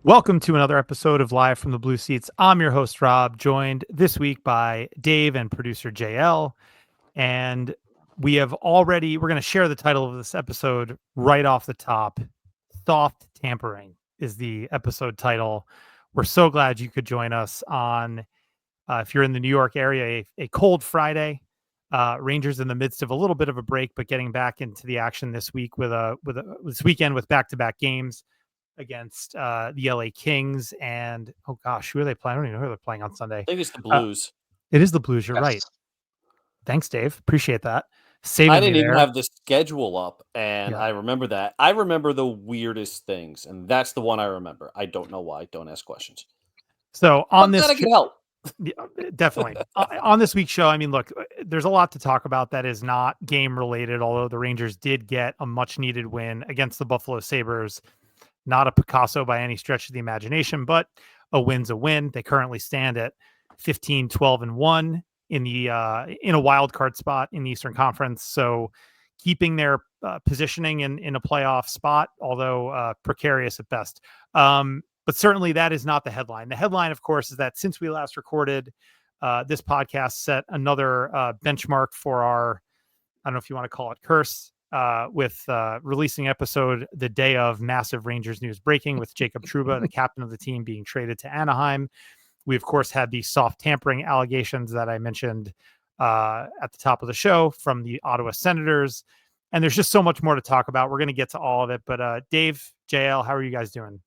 Welcome to another episode of Live from the Blue Seats. I'm your host, Rob, joined this week by Dave and producer JL. And we're going to share the title of this episode right off the top. Soft Tampering is the episode title. We're so glad you could join us on, if you're in the New York area, a cold Friday. Rangers in the midst of a little bit of a break, but getting back into the action this week this weekend with back-to-back games against the LA Kings and who are they playing? I don't even know who they're playing on Sunday. I think it's the Blues. It is the Blues. You're Yes. right. Thanks, Dave. Appreciate that. I didn't even have the schedule up, and Yeah. I remember that. I remember the weirdest things, and that's the one I remember. I don't know why. Don't ask questions. So on this, I can help. Yeah, definitely. On this week's show, I mean, look, there's a lot to talk about that is not game related, although the Rangers did get a much needed win against the Buffalo Sabres. Not a Picasso by any stretch of the imagination, but a win's a win. They currently stand at 15, 12, and 1 in a wild card spot in the Eastern Conference. So keeping their positioning in a playoff spot, although precarious at best. But certainly that is not the headline. The headline, of course, is that since we last recorded, this podcast set another benchmark for our, I don't know if you want to call it curse, with releasing episode the day of massive Rangers news breaking with Jacob Trouba, the captain of the team, being traded to Anaheim. We, of course, had the soft tampering allegations that I mentioned at the top of the show from the Ottawa Senators. And there's just so much more to talk about. We're going to get to all of it. But Dave, JL, how are you guys doing?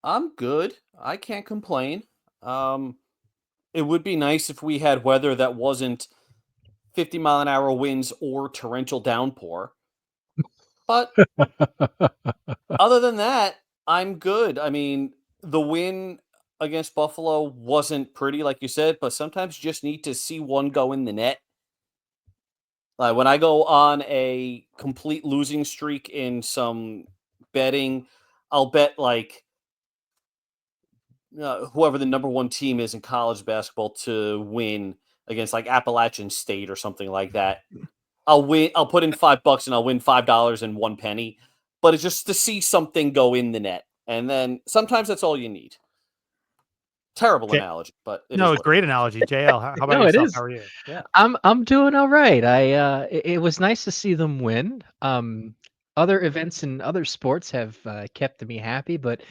I'm good. I can't complain. It would be nice if we had weather that wasn't 50-mile-an-hour winds or torrential downpour. But other than that, I'm good. I mean, the win against Buffalo wasn't pretty, like you said, but sometimes you just need to see one go in the net. Like when I go on a complete losing streak in some betting, I'll bet like whoever the number one team is in college basketball to win against like Appalachian State or something like that. I'll win. I'll put in $5 and I'll win $5.01. But it's just to see something go in the net, and then sometimes that's all you need. Terrible analogy, but no, great analogy. JL, how about yourself? It is. How are you? Yeah, I'm doing all right. It was nice to see them win. Other events and other sports have kept me happy, but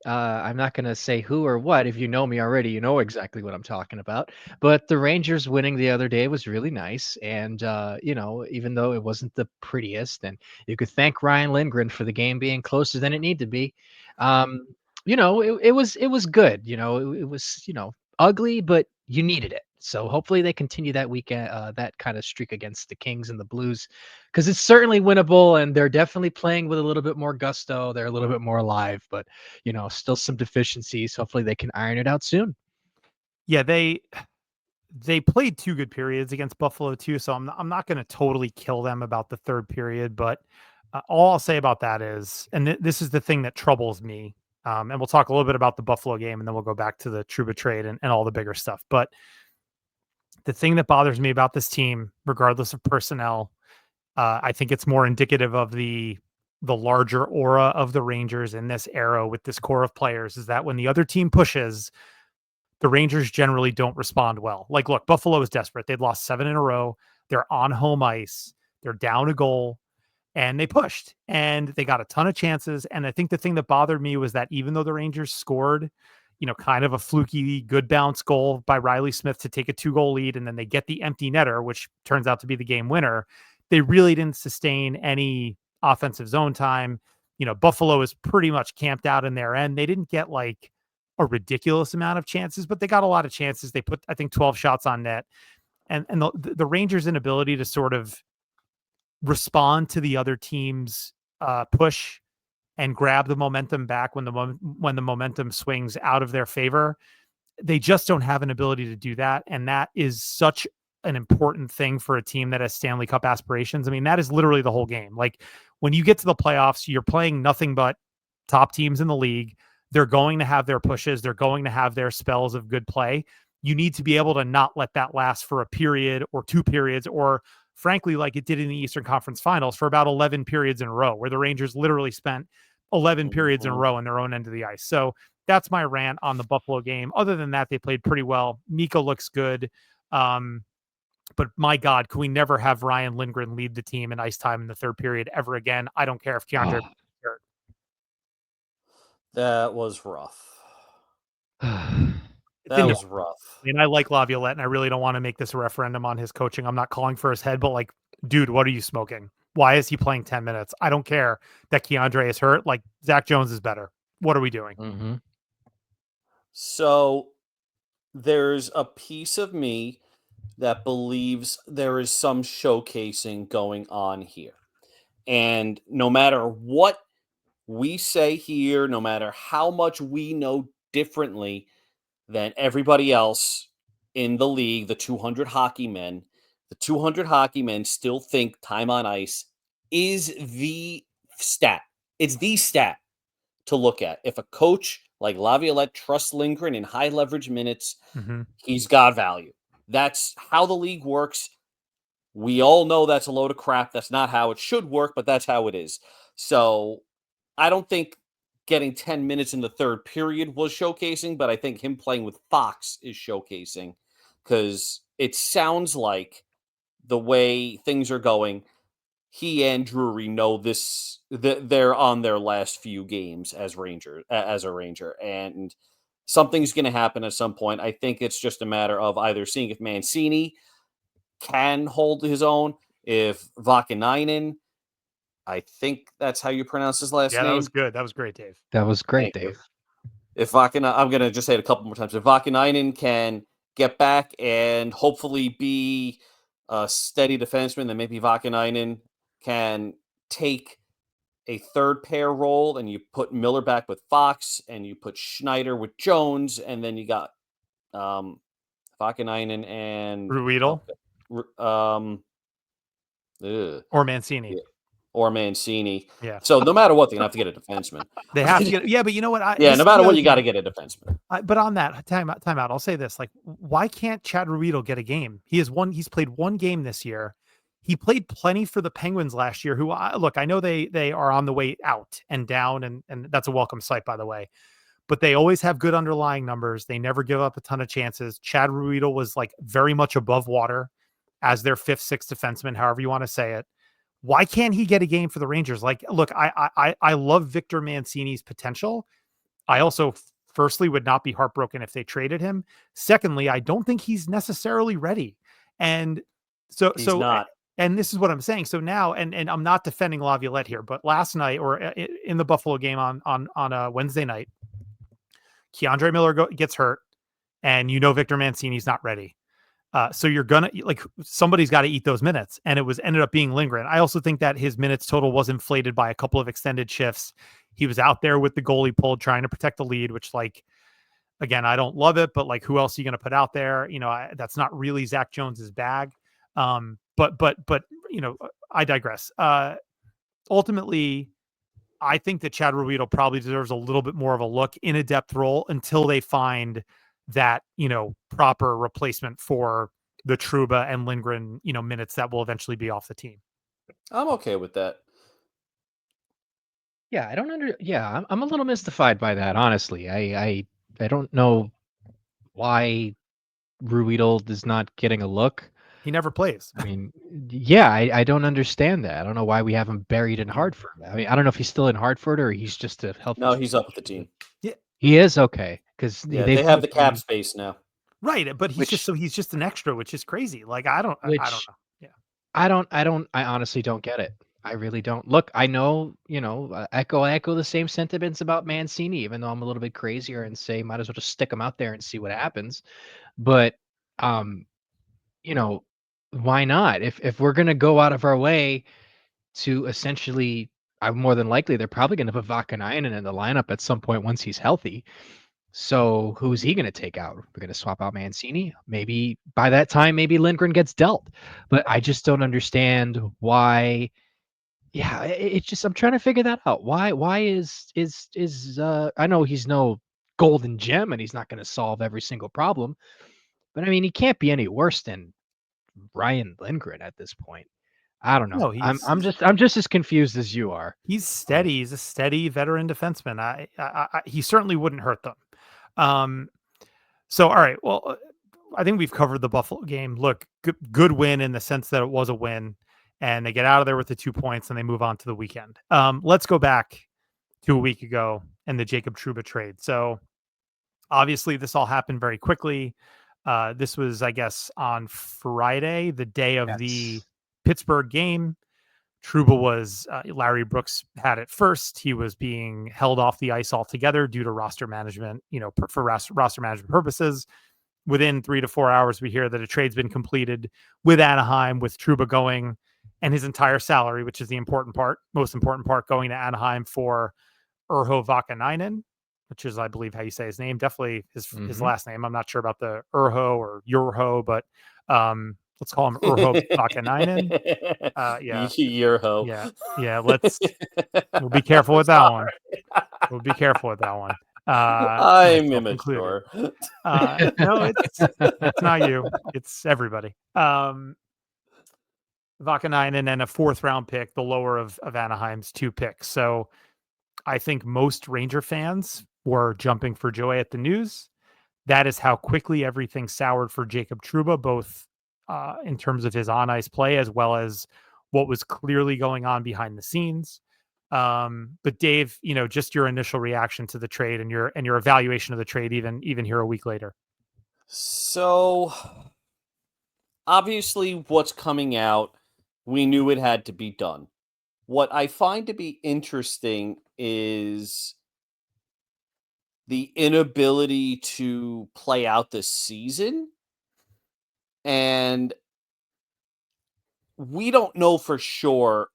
I'm not going to say who or what. If you know me already, you know exactly what I'm talking about. But the Rangers winning the other day was really nice, and even though it wasn't the prettiest, and you could thank Ryan Lindgren for the game being closer than it needed to be. It was good. It was ugly, but you needed it. So hopefully they continue that weekend, that kind of streak against the Kings and the Blues, because it's certainly winnable, and they're definitely playing with a little bit more gusto. They're a little bit more alive, but still some deficiencies. Hopefully they can iron it out soon. Yeah, they played 2 good periods against Buffalo too, so I'm not going to totally kill them about the third period, but all I'll say about that is, and this is the thing that troubles me. And we'll talk a little bit about the Buffalo game, and then we'll go back to the Trouba trade and all the bigger stuff. But the thing that bothers me about this team, regardless of personnel, I think it's more indicative of the larger aura of the Rangers in this era with this core of players, is that when the other team pushes, the Rangers generally don't respond well. Like, look, Buffalo is desperate. They'd lost 7 in a row. They're on home ice. They're down a goal. And they pushed, and they got a ton of chances. And I think the thing that bothered me was that even though the Rangers scored, kind of a fluky, good bounce goal by Riley Smith to take a 2-goal lead, and then they get the empty netter, which turns out to be the game winner, they really didn't sustain any offensive zone time. Buffalo is pretty much camped out in their end. They didn't get like a ridiculous amount of chances, but they got a lot of chances. They put, I think, 12 shots on net. And the Rangers' inability to sort of respond to the other team's push and grab the momentum back when the momentum swings out of their favor. They just don't have an ability to do that, and that is such an important thing for a team that has Stanley Cup aspirations. I mean, that is literally the whole game. Like, when you get to the playoffs, you're playing nothing but top teams in the league. They're going to have their pushes. They're going to have their spells of good play. You need to be able to not let that last for a period or 2 periods, or frankly, like it did in the Eastern Conference Finals for about 11 periods in a row, where the Rangers literally spent 11 periods in a row in their own end of the ice. So that's my rant on the Buffalo game. Other than that, they played pretty well. Mika looks good. But my God, can we never have Ryan Lindgren lead the team in ice time in the third period ever again? I don't care if Keandre hurt. That was rough. It That didn't was rough. I mean, I like Laviolette, and I really don't want to make this a referendum on his coaching. I'm not calling for his head, but like, dude, what are you smoking? Why is he playing 10 minutes? I don't care that Keandre is hurt. Like, Zach Jones is better. What are we doing? Mm-hmm. So there's a piece of me that believes there is some showcasing going on here. And no matter what we say here, no matter how much we know differently than everybody else in the league, the 200 hockey men, still think time on ice is the stat. It's the stat to look at. If a coach like Laviolette trusts Lindgren in high leverage minutes, he's got value. That's how the league works. We all know that's a load of crap. That's not how it should work, but that's how it is. So I don't think getting 10 minutes in the third period was showcasing, but I think him playing with Fox is showcasing, because it sounds like the way things are going, he and Drury know this, that they're on their last few games as a Ranger, and something's going to happen at some point. I think it's just a matter of either seeing if Mancini can hold his own, if Vakanainen, I think that's how you pronounce his last Yeah, name. that was good. That was great, Dave. That was great, Thank you. Dave. If I'm going to just say it a couple more times. If Vakanainen can get back and hopefully be a steady defenseman, then maybe Vakanainen can take a third pair role, and you put Miller back with Fox, and you put Schneider with Jones, and then you got Vakanainen and Ruedel or Mancini. Yeah. Or Mancini. Yeah. So no matter what, they're going to have to get a defenseman. They have to get, yeah, but you know what? No matter what, you got to get a defenseman. But on that time out, I'll say this: like, why can't Chad Ruedel get a game? He's played one game this year. He played plenty for the Penguins last year. Who, look, I know they are on the way out and down, and that's a welcome sight, by the way. But they always have good underlying numbers. They never give up a ton of chances. Chad Ruedel was like very much above water as their fifth, sixth defenseman, however you want to say it. Why can't he get a game for the Rangers? Like, look, I love Victor Mancini's potential. I also, firstly, would not be heartbroken if they traded him. Secondly, I don't think he's necessarily ready. And he's not. And this is what I'm saying. So now, and I'm not defending Laviolette here, but last night, or in the Buffalo game on a Wednesday night, Keandre Miller gets hurt, and Victor Mancini's not ready. So you're gonna, like, somebody's got to eat those minutes, and ended up being Lindgren. I also think that his minutes total was inflated by a couple of extended shifts. He was out there with the goalie pulled, trying to protect the lead, which, like, again, I don't love it, but like, who else are you going to put out there? That's not really Zach Jones's bag. But I digress. Ultimately, I think that Chad Ruedel probably deserves a little bit more of a look in a depth role until they find that, proper replacement for the Trouba and Lindgren, minutes that will eventually be off the team. I'm okay with that. Yeah, I'm a little mystified by that, honestly. I don't know why Ruedel is not getting a look. He never plays. I mean, yeah, I don't understand that. I don't know why we have him buried in Hartford. I mean, I don't know if he's still in Hartford or he's just a help. No, he's up with the team. Yeah, he is okay because they have the cap space now. Right, but he's just an extra, which is crazy. Like, I don't know. Yeah, I honestly don't get it. I really don't. Look, I know, echo the same sentiments about Mancini, even though I'm a little bit crazier and say might as well just stick him out there and see what happens. But, why not? If we're gonna go out of our way to essentially, more than likely, they're probably going to put Vakanainen in the lineup at some point once he's healthy. So who's he going to take out? We're going to swap out Mancini. Maybe by that time, maybe Lindgren gets dealt. But I just don't understand why. Yeah, it's just I'm trying to figure that out. Why is I know he's no golden gem and he's not going to solve every single problem, but I mean he can't be any worse than Ryan Lindgren at this point. I don't know. No, I'm just as confused as you are. he's steady. He's a steady veteran defenseman. He certainly wouldn't hurt them. So all right, well, I think we've covered the Buffalo game. Look, good win in the sense that it was a win, and they get out of there with the 2 points and they move on to the weekend. Let's go back to a week ago and the Jacob Trouba trade. So obviously, this all happened very quickly. This was, I guess, on Friday, the day of the Pittsburgh game. Trouba was Larry Brooks had it first. He was being held off the ice altogether due to roster management, for roster management purposes. Within 3 to 4 hours, we hear that a trade's been completed with Anaheim, with Trouba going and his entire salary, which is the most important part, going to Anaheim for Urho Vakanainen, which is, I believe, how you say his name. Definitely his last name. I'm not sure about the Urho or Urho, but let's call him Urho Vakanainen. Yeah. Urho. Yeah. We'll be careful with that one. We'll be careful with that one. I'm immature. No, it's not you. It's everybody. Vakanainen and a 4th round pick, the lower of Anaheim's 2 picks. So I think most Ranger fans were jumping for joy at the news. That is how quickly everything soured for Jacob Trouba, both in terms of his on-ice play as well as what was clearly going on behind the scenes. But Dave, just your initial reaction to the trade and your evaluation of the trade, even here a week later. So obviously what's coming out, we knew it had to be done. What I find to be interesting is the inability to play out the season. And we don't know for sure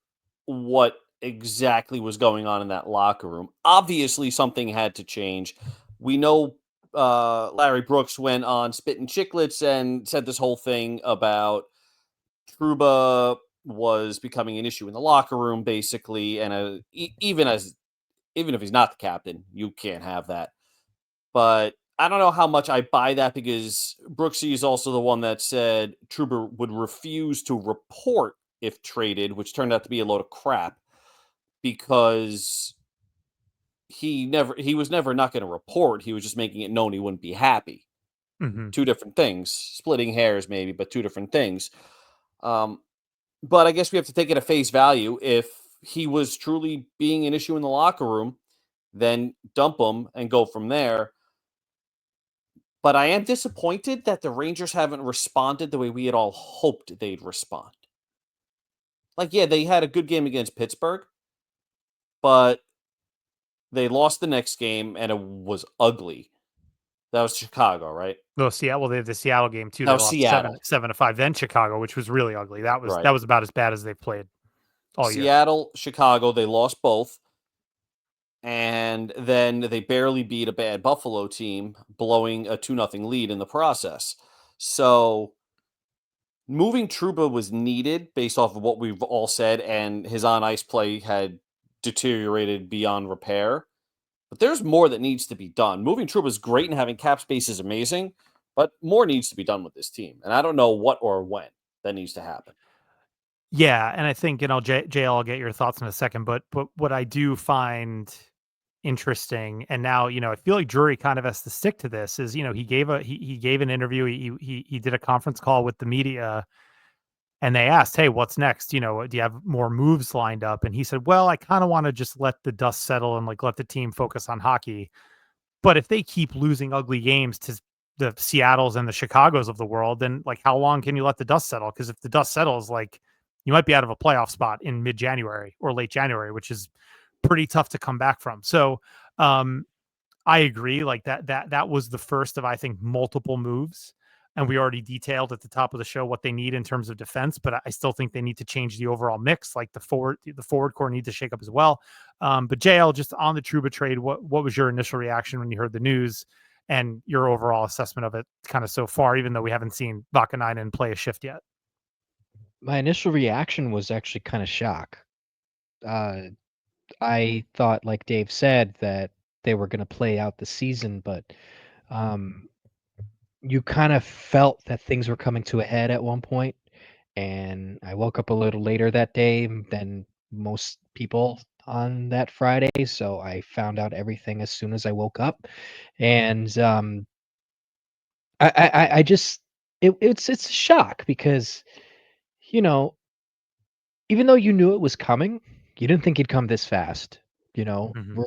what exactly was going on in that locker room. Obviously, something had to change. We know Larry Brooks went on Spittin' Chicklets and said this whole thing about Trouba was becoming an issue in the locker room, basically, and even if he's not the captain, you can't have that. But I don't know how much I buy that because Brooksy is also the one that said Trouba would refuse to report if traded, which turned out to be a load of crap because he was never not going to report. He was just making it known he wouldn't be happy. Mm-hmm. Two different things, splitting hairs maybe, but 2 different things. But I guess we have to take it at face value. If he was truly being an issue in the locker room, then dump him and go from there. But I am disappointed that the Rangers haven't responded the way we had all hoped they'd respond. Yeah, they had a good game against Pittsburgh, but they lost the next game and it was ugly. That was Chicago, right? No, Seattle. Well, they have the Seattle game too. That They was lost Seattle. 7-5. Then Chicago, which was really ugly. That was about as bad as they've played all year. Seattle, Chicago, they lost both. And then they barely beat a bad Buffalo team, blowing a 2-0 lead in the process. So moving Trouba was needed based off of what we've all said, and his on-ice play had deteriorated beyond repair. But there's more that needs to be done. Moving Trouba is great and having cap space is amazing, but more needs to be done with this team. And I don't know what or when that needs to happen. Yeah, and I think, JL, I'll get your thoughts in a second, but what I do find interesting, and now, I feel like Drury kind of has to stick to this, is, he gave an interview, he did a conference call with the media, and they asked, hey, what's next? Do you have more moves lined up? And he said, well, I kind of want to just let the dust settle and let the team focus on hockey. But if they keep losing ugly games to the Seattles and the Chicagos of the world, then how long can you let the dust settle? Because if the dust settles, you might be out of a playoff spot in mid-January or late January, which is pretty tough to come back from. So I agree. That was the first of, I think, multiple moves. And we already detailed at the top of the show what they need in terms of defense, but I still think they need to change the overall mix. Like the forward core needs to shake up as well. But JL, just on the Trouba trade, what was your initial reaction when you heard the news and your overall assessment of it kind of so far, even though we haven't seen Vakanainen play a shift yet? My initial reaction was actually kind of shock. Uh, I thought, like Dave said, that they were going to play out the season, but um, you kind of felt that things were coming to a head at one point. And I woke up a little later that day than most people on that Friday, so I found out everything as soon as I woke up. And I just it's a shock because you know even though you knew it was coming, you didn't think it'd come this fast. Mm-hmm. We're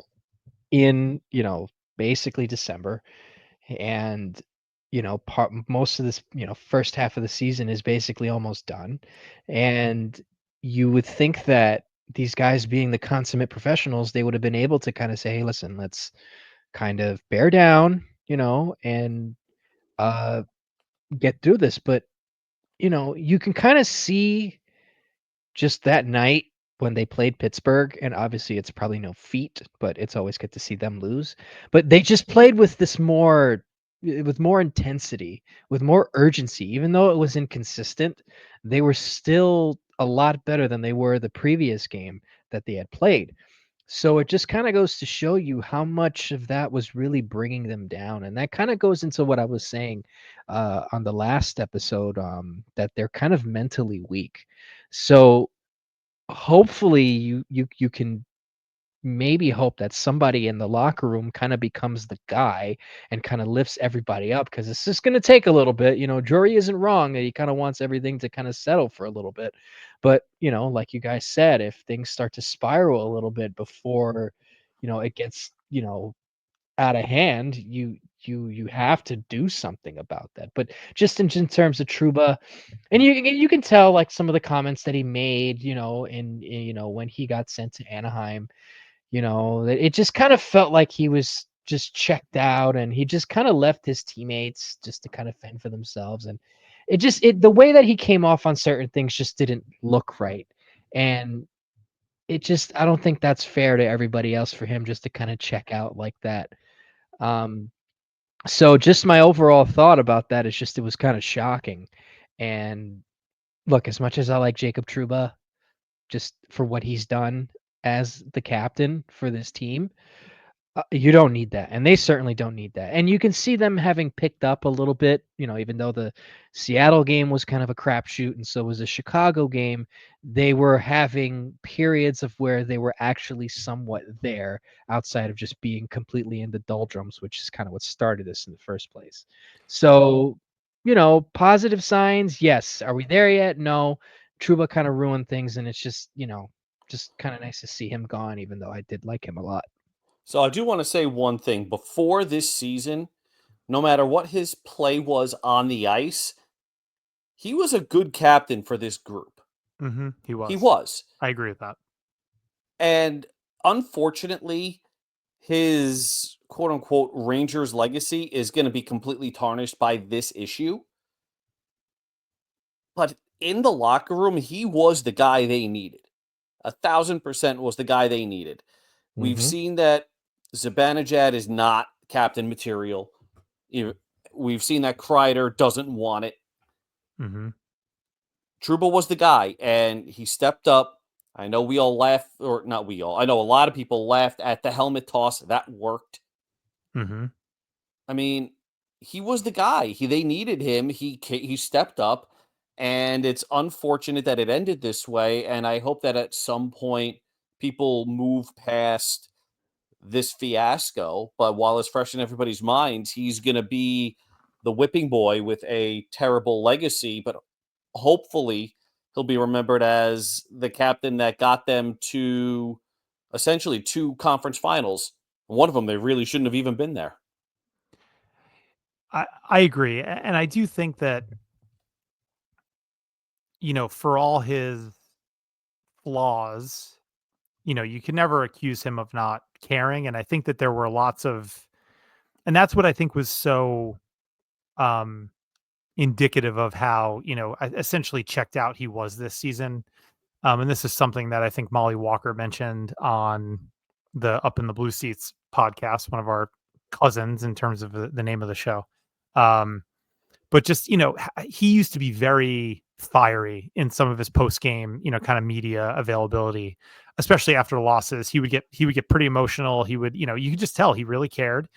in basically December, and most of this first half of the season is basically almost done, and you would think that these guys being the consummate professionals, they would have been able to kind of say, hey, listen, let's kind of bear down, and uh get through this. But you can kind of see just that night when they played Pittsburgh, and obviously it's probably no feat, but it's always good to see them lose. But they just played with with more intensity, with more urgency. Even though it was inconsistent, they were still a lot better than they were the previous game that they had played. So it just kind of goes to show you how much of that was really bringing them down. And that kind of goes into what I was saying on the last episode, that they're kind of mentally weak. So hopefully you can maybe hope that somebody in the locker room kind of becomes the guy and kind of lifts everybody up, because it's just going to take a little bit. Drury isn't wrong that he kind of wants everything to kind of settle for a little bit, but like you guys said, if things start to spiral a little bit before it gets out of hand, you have to do something about that. But just in terms of Trouba, and you can tell, like, some of the comments that he made, when he got sent to Anaheim, that it just kind of felt like he was just checked out, and he just kind of left his teammates just to kind of fend for themselves. And the way that he came off on certain things just didn't look right. And I don't think that's fair to everybody else for him just to kind of check out like that. Um, so just my overall thought about that is just it was kind of shocking. And look, as much as I like Jacob Trouba, just for what he's done as the captain for this team, you don't need that, and they certainly don't need that. And you can see them having picked up a little bit, even though the Seattle game was kind of a crapshoot, and so was the Chicago game. They were having periods of where they were actually somewhat there, outside of just being completely in the doldrums, which is kind of what started this in the first place. So, positive signs, yes. Are we there yet? No. Truba kind of ruined things, and it's just kind of nice to see him gone, even though I did like him a lot. So I do want to say one thing. Before this season, no matter what his play was on the ice, he was a good captain for this group. Mm-hmm. He He was. was. I agree with that. And unfortunately, his quote unquote Rangers legacy is going to be completely tarnished by this issue. But in the locker room, he was the guy they needed. 1,000% was the guy they needed. We've Mm-hmm. seen that Zibanejad is not captain material. We've seen that Kreider doesn't want it. Mm-hmm. Trouba was the guy, and he stepped up. I know we all laugh, or not we all. I know a lot of people laughed at the helmet toss. That worked. Mm-hmm. I mean, he was the guy. They needed him. He stepped up, and it's unfortunate that it ended this way. And I hope that at some point people move past this fiasco. But while it's fresh in everybody's minds, he's going to be the whipping boy with a terrible legacy. But hopefully, he'll be remembered as the captain that got them to essentially two conference finals. One of them, they really shouldn't have even been there. I agree. And I do think that, for all his flaws, you can never accuse him of not caring. And I think that there were lots of, and that's what I think was so, um, indicative of how, essentially checked out he was this season. And this is something that I think Molly Walker mentioned on the Up in the Blue Seats podcast, one of our cousins in terms of the name of the show. But just, he used to be very fiery in some of his post game, kind of media availability, especially after losses. He would get pretty emotional. He would, you could just tell he really cared,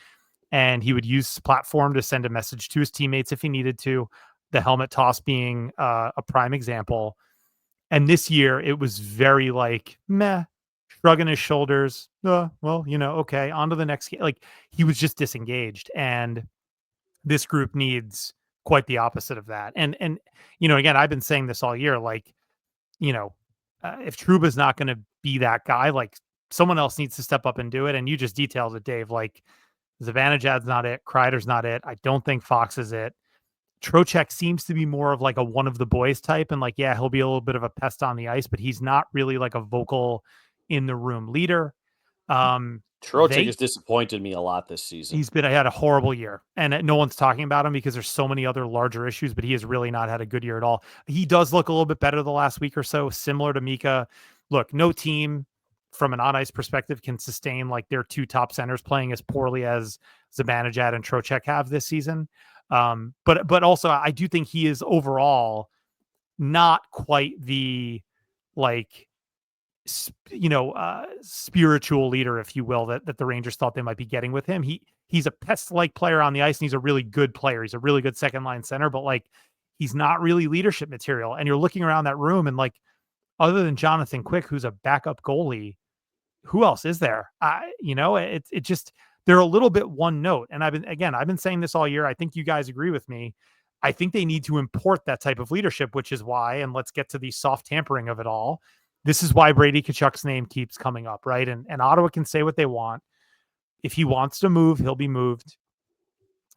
and he would use his platform to send a message to his teammates if he needed to. The helmet toss being a prime example. And this year it was very like meh, shrugging his shoulders. Well, okay, on to the next game. Like, he was just disengaged, and this group needs quite the opposite of that. And again, I've been saying this all year. Like, you know, if Trouba's not going to be that guy, like, someone else needs to step up and do it. And you just detailed it, Dave. Like, Zibanejad's not it. Kreider's not it. I don't think Fox is it. Trocheck seems to be more of like a one of the boys type. And like, yeah, he'll be a little bit of a pest on the ice, but he's not really like a vocal in the room leader. Trocheck has disappointed me a lot this season. He had a horrible year, and no one's talking about him because there's so many other larger issues, but he has really not had a good year at all. He does look a little bit better the last week or so, similar to Mika. Look, no team from an on-ice perspective can sustain like their two top centers playing as poorly as Zibanejad and Trocheck have this season. But also I do think he is overall not quite the like spiritual leader, if you will, that the Rangers thought they might be getting with him. He's a pest-like player on the ice, and he's a really good player. He's a really good second line center, but like, he's not really leadership material. And you're looking around that room, and like, other than Jonathan Quick, who's a backup goalie, who else is there? It just, they're a little bit one note. And I've been saying this all year. I think you guys agree with me. I think they need to import that type of leadership, which is why, and let's get to the soft tampering of it all. This is why Brady Tkachuk's name keeps coming up, right? And Ottawa can say what they want. If he wants to move, he'll be moved.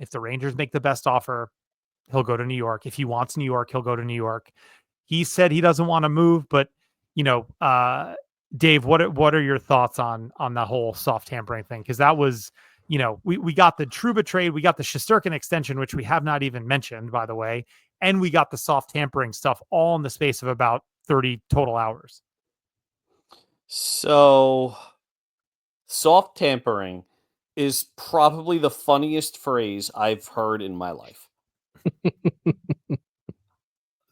If the Rangers make the best offer, he'll go to New York. If he wants New York, he'll go to New York. He said he doesn't want to move, but Dave, what are your thoughts on the whole soft tampering thing? Because that was, we got the Trouba trade, we got the Shesterkin extension, which we have not even mentioned, by the way, and we got the soft tampering stuff all in the space of about 30 total hours. So, soft tampering is probably the funniest phrase I've heard in my life.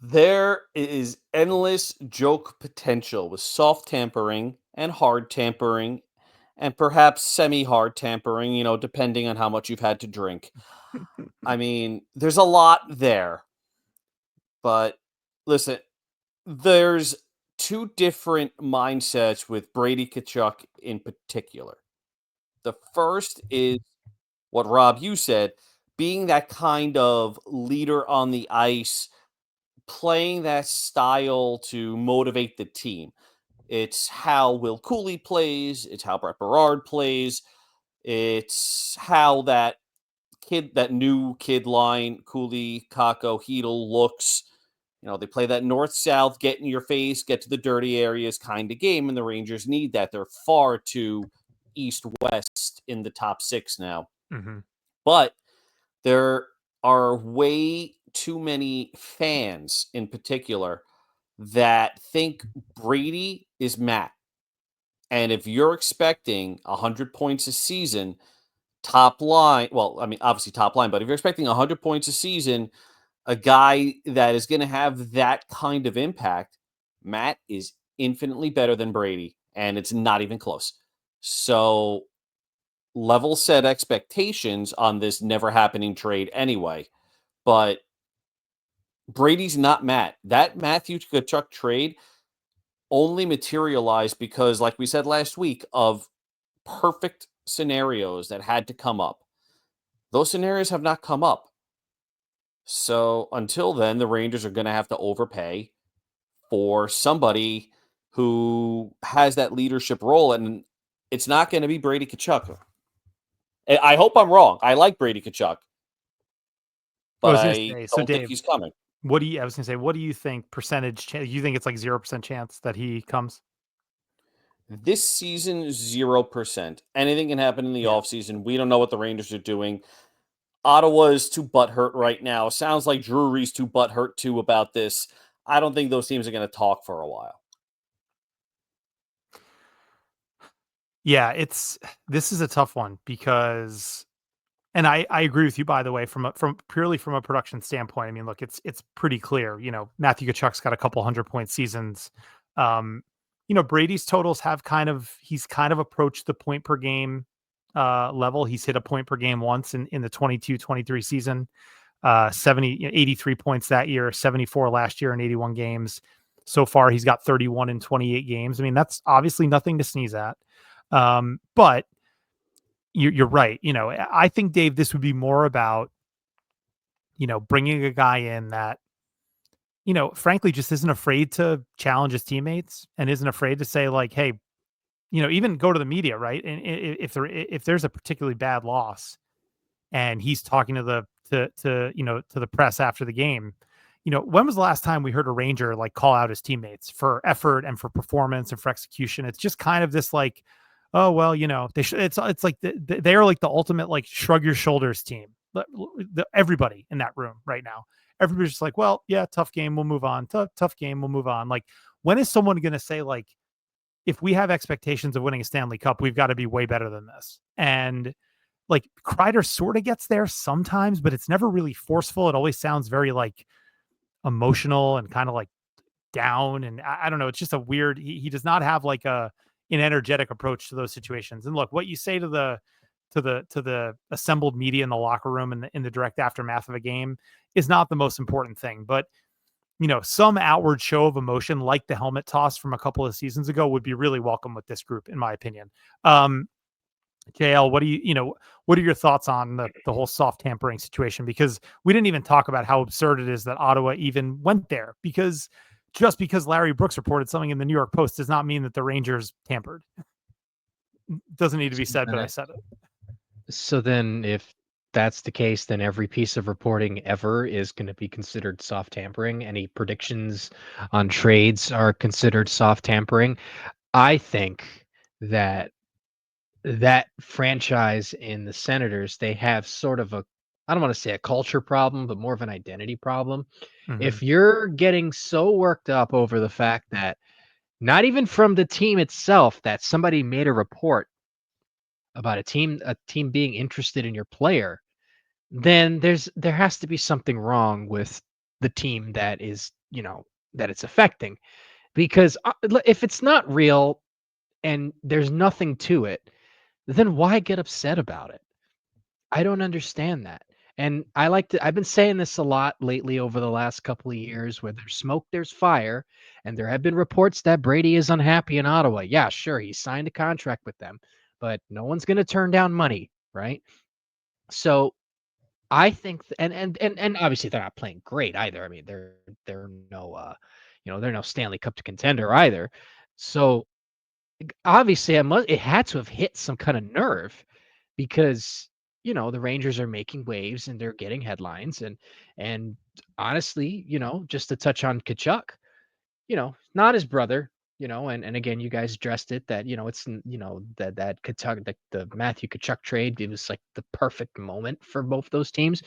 There is endless joke potential with soft tampering and hard tampering and perhaps semi-hard tampering, depending on how much you've had to drink. I mean, there's a lot there. But listen, there's two different mindsets with Brady Tkachuk in particular. The first is what Rob, you said, being that kind of leader on the ice, playing that style to motivate the team. It's how Will Cooley plays. It's how Brett Berard plays. It's how that new kid line, Cooley, Kako, Heedle looks. They play that north-south, get in your face, get to the dirty areas kind of game, and the Rangers need that. They're far too east-west in the top six now. Mm-hmm. But there are way too many fans in particular that think Brady is Matt. And if you're expecting 100 points a season, top line, well, I mean, obviously top line, but if you're expecting 100 points a season, a guy that is going to have that kind of impact, Matt is infinitely better than Brady, and it's not even close. So level set expectations on this never happening trade anyway. But Brady's not Matt. That Matthew Tkachuk trade only materialized because, like we said last week, of perfect scenarios that had to come up. Those scenarios have not come up. So until then, the Rangers are going to have to overpay for somebody who has that leadership role, and it's not going to be Brady Tkachuk. I hope I'm wrong. I like Brady Tkachuk, but I don't think he's coming. What do you think percentage? You think it's like 0% chance that he comes? This season, 0%. Anything can happen in the offseason. We don't know what the Rangers are doing. Ottawa's too butthurt right now. Sounds like Drury's too butthurt too about this. I don't think those teams are going to talk for a while. Yeah, this is a tough one because, and I agree with you, by the way, from purely from a production standpoint. I mean, look, it's pretty clear. Matthew Kachuk's got a couple 100-point seasons. Um, Brady's totals he's kind of approached the point per game level. He's hit a point per game once in the 22-23 season. 83 points that year, 74 last year in 81 games. So far, he's got 31 in 28 games. I mean, that's obviously nothing to sneeze at. But you're right. I think, Dave, this would be more about, bringing a guy in that, frankly, just isn't afraid to challenge his teammates and isn't afraid to say, like, hey, even go to the media, right? And if there's a particularly bad loss and he's talking to the press after the game, when was the last time we heard a Ranger like call out his teammates for effort and for performance and for execution? It's just kind of this like, oh, well, it's like they are like the ultimate like shrug your shoulders team. Everybody in that room right now, everybody's just like, well, yeah, tough game, we'll move on. Tough game, we'll move on. Like, when is someone going to say, like, if we have expectations of winning a Stanley Cup, we've got to be way better than this? And like, Kreider sort of gets there sometimes, but it's never really forceful. It always sounds very like emotional and kind of like down. And I don't know. It's just a weird, he does not have like an energetic approach to those situations. And look, what you say to the assembled media in the locker room and in the direct aftermath of a game is not the most important thing. But, some outward show of emotion, like the helmet toss from a couple of seasons ago, would be really welcome with this group, in my opinion. JL, what are your thoughts on the whole soft tampering situation? Because we didn't even talk about how absurd it is that Ottawa even went there, because just because Larry Brooks reported something in the New York Post does not mean that the Rangers tampered. Doesn't need to be said, but I said it. So then if that's the case, then every piece of reporting ever is going to be considered soft tampering. Any predictions on trades are considered soft tampering. I think that franchise in the Senators, they have sort of I don't want to say a culture problem, but more of an identity problem. Mm-hmm. If you're getting so worked up over the fact that not even from the team itself, that somebody made a report about a team being interested in your player, then there has to be something wrong with the team that is, that it's affecting. Because if it's not real and there's nothing to it, then why get upset about it? I don't understand that. And I've been saying this a lot lately over the last couple of years, where there's smoke, there's fire. And there have been reports that Brady is unhappy in Ottawa. Yeah, sure. He signed a contract with them, but no one's going to turn down money. Right. So I think, and obviously they're not playing great either. I mean, they're no, they're no Stanley Cup contender either. So obviously it had to have hit some kind of nerve, because the Rangers are making waves and they're getting headlines, and honestly, just to touch on Kachuk, not his brother, and again, you guys addressed it, that it's that Kachuk, the Matthew Kachuk trade, it was like the perfect moment for both those teams.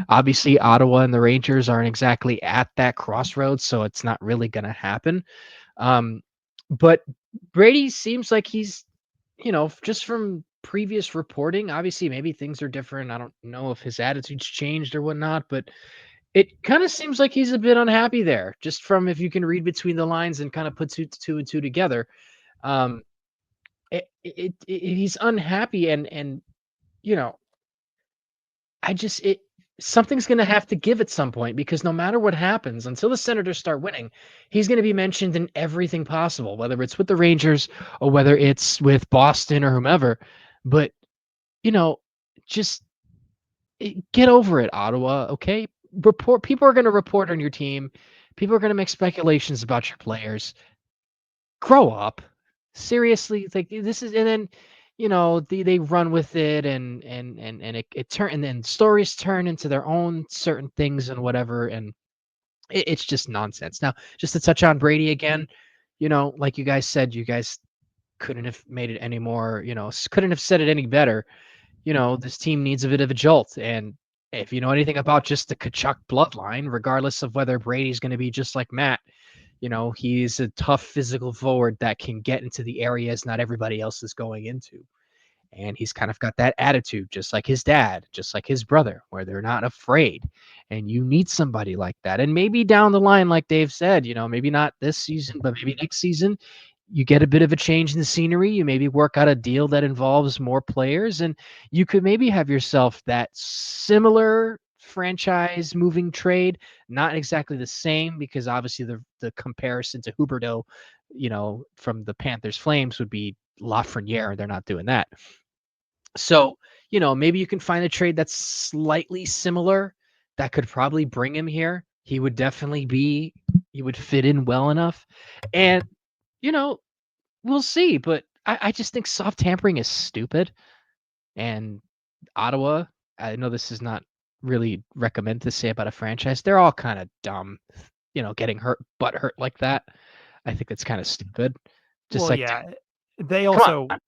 Obviously, Ottawa and the Rangers aren't exactly at that crossroads, so it's not really going to happen. But Brady seems like he's, just from previous reporting, obviously maybe things are different. I don't know if his attitude's changed or whatnot, but it kind of seems like he's a bit unhappy there, just from, if you can read between the lines and kind of put two and two together. He's unhappy, and you know, something's going to have to give at some point, because no matter what happens, until the Senators start winning, he's going to be mentioned in everything possible, whether it's with the Rangers or whether it's with Boston or whomever. But, you know, just get over it, Ottawa. Okay. People are going to report on your team. People are going to make speculations about your players. Grow up. Seriously. Like, this is, and then, they run with it, and it turn, and then stories turn into their own certain things and whatever. And it's just nonsense. Now, just to touch on Brady again, like you guys said, you guys couldn't have made it any more, couldn't have said it any better. This team needs a bit of a jolt, and if you know anything about just the Kachuk bloodline, regardless of whether Brady's going to be just like Matt, he's a tough physical forward that can get into the areas not everybody else is going into. And he's kind of got that attitude, just like his dad, just like his brother, where they're not afraid. And you need somebody like that. And maybe down the line, like Dave said, maybe not this season, but maybe next season, you get a bit of a change in the scenery. You maybe work out a deal that involves more players, and you could maybe have yourself that similar franchise moving trade, not exactly the same, because obviously the comparison to Huberdeau, from the Panthers Flames would be Lafreniere. They're not doing that. So, maybe you can find a trade that's slightly similar that could probably bring him here. He would fit in well enough. And, we'll see. But I just think soft tampering is stupid. And Ottawa, I know this is not really recommended to say about a franchise. They're all kind of dumb, getting butt hurt like that. I think that's kind of stupid. Just Well, like, yeah, they come also on.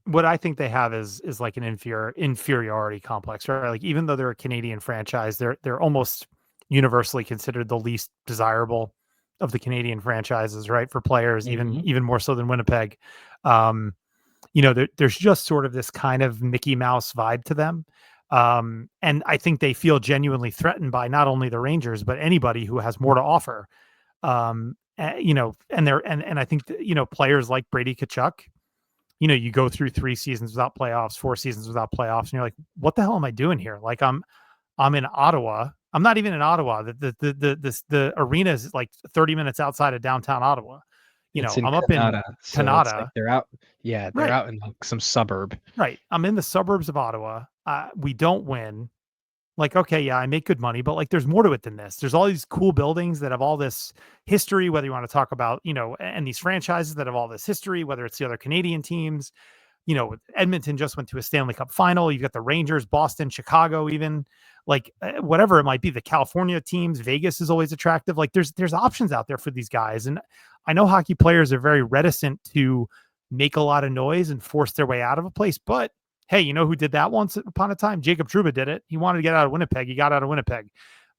what I think they have is like an inferiority complex, right? Like even though they're a Canadian franchise, they're almost universally considered the least desirable of the Canadian franchises, right? For players, Mhm. even more so than Winnipeg. Um, there's just sort of this kind of Mickey Mouse vibe to them. And I think they feel genuinely threatened by not only the Rangers, but anybody who has more to offer. And I think players like Brady Tkachuk, you go through 3 seasons without playoffs, 4 seasons without playoffs, and you're like, what the hell am I doing here? Like I'm in Ottawa. I'm not even in Ottawa. The arena is like 30 minutes outside of downtown Ottawa. It's in I'm up in Canada, so it's like Canada. they're out. Yeah, they're Right. out in like some suburb. Right. I'm in the suburbs of Ottawa. We don't win. Like, okay, yeah, I make good money, but like there's more to it than this. There's all these cool buildings that have all this history, whether you want to talk about, and these franchises that have all this history, whether it's the other Canadian teams. Edmonton just went to a Stanley Cup final. You've got the Rangers, Boston, Chicago, even like whatever it might be, the California teams, Vegas is always attractive. Like there's options out there for these guys. And I know hockey players are very reticent to make a lot of noise and force their way out of a place, but hey, you know who did that once upon a time? Jacob Trouba did it. He wanted to get out of Winnipeg. He got out of Winnipeg.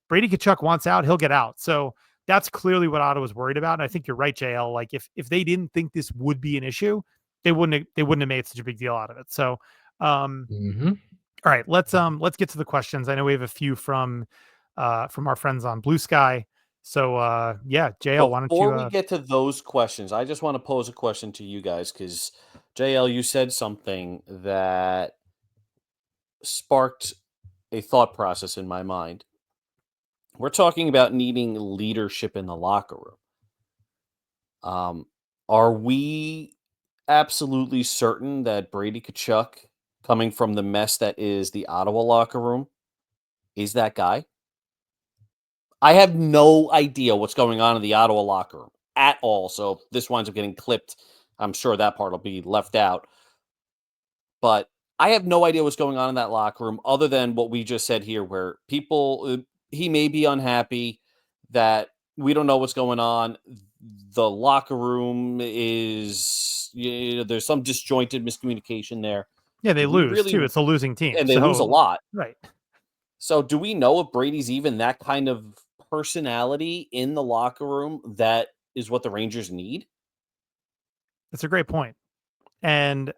Brady Tkachuk wants out. He'll get out. So that's clearly what Ottawa's worried about. And I think you're right, JL. Like if they didn't think this would be an issue, they wouldn't have made such a big deal out of it. So Mhm. all right, let's get to the questions. I know we have a few from our friends on Blue Sky. So yeah, JL, why don't Before you we get to those questions, I just want to pose a question to you guys because JL, you said something that sparked a thought process in my mind. We're talking about needing leadership in the locker room. Are we absolutely certain that Brady Tkachuk, coming from the mess that is the Ottawa locker room, is that guy? I have no idea what's going on in the Ottawa locker room at all. So if this winds up getting clipped, I'm sure that part will be left out. But I have no idea what's going on in that locker room other than what we just said here, where he may be unhappy that we don't know what's going on. The locker room is, there's some disjointed miscommunication there. yeah, they Do we lose too. really, It's a losing team. and they lose a So lot. right. So do we know if Brady's even that kind of personality in the locker room that is what the Rangers need? That's a great point. And